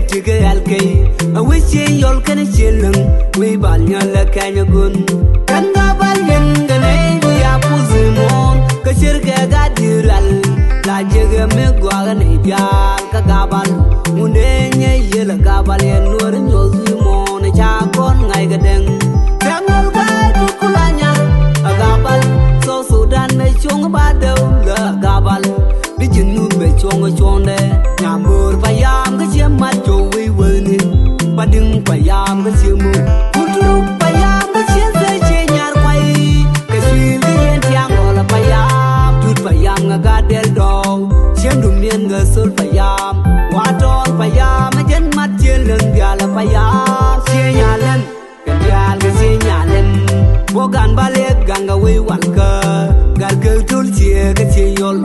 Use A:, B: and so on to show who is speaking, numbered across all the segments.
A: tiga alkei a wichi yol kana chilung we bal nyala kanya gun kan ga bal yen gane ya puzimon ka shirka ga diral la jega me gwa ne jal ka gabal munde nye yela gabal yen nur nyozimon cha kon ngai ga deng tangol ga kulanya a gabal so sudan me chung ba deu la gabal bijinu be chong chonde nyambur payam ga chem ma cho we woni pading payam ga chemu kutlu payam ga chen se che nyar kwai ka swil yen tiang ola payam tut payam ga del do chen du mien ga sul payam wa ton payam jen mat chen leng ya la payam che nyalen kan yal ga che nyalen bogan bale ganga we wan ka gar ga tul che ga che yol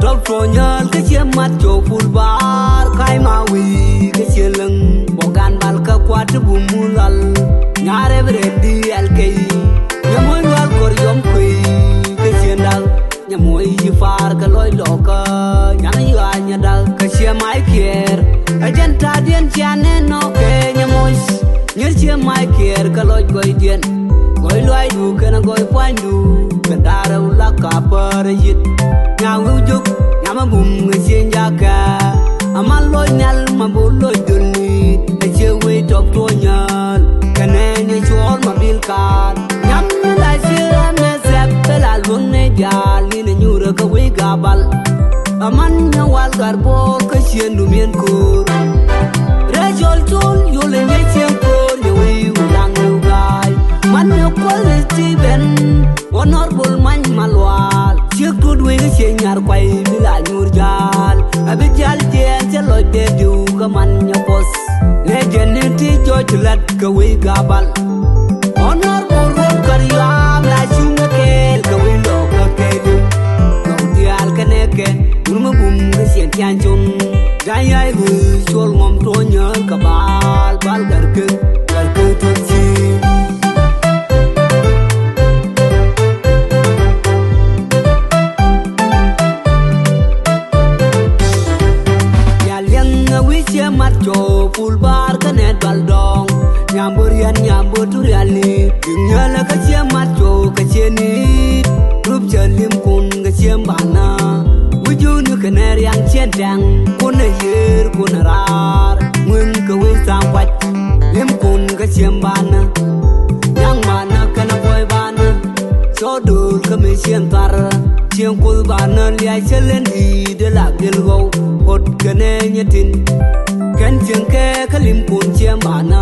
A: Top tronyal ke che mat cho full bar kai ma wi ke che leng bogan bal ka kwat bu mulal nyare bredi alkei nyamoy wal kor yom kui ke che dal nyamoy yi far ka loy loka nyana ya nyadal ke che mai kier agenta dien chane no ke nyamoy nyer che mai kier ka loy goy dien goy loy du kana goy pandu kadara ula ka par yit nyawu juk nyama bum ngien jaka amal loy nyal mabuloy dulni eche we top to nyal kanene chol mabil kan nyam la shira me sepela lunne jal ni nyura ka we gabal aman nyawal garbo ka shendu mien kur rajol tul yule ne chen kur ye we ulang ugai man yo quality ben honorable man malwal chiếc tu đuôi cái xe nhar quay mi lại nhur jal abi jal jen che loy de du ka man nya pos legendity jo chulat ka we gabal honorable ron karyam la chunga kel ka we lo ka ke du no dial ka ne ke un ma bum ka sien tian chun dai ai gu chol ngom to nya ka bal bal gar ke tu chi mat cho full bar ka net bal dong nyambur yan nyambur tu reali nyala ka che mat cho ka che ni rup chalim kun ka che bana wujunu ka ner yang chen dang kun yer kun rar mun ka we sam wat lim kun ka che bana yang bana kana boy bana so dul ka me chen tar chen kul bana liai chelen di de la gel go hot ka ne nyatin kan chừng ke kalim kun chiam bana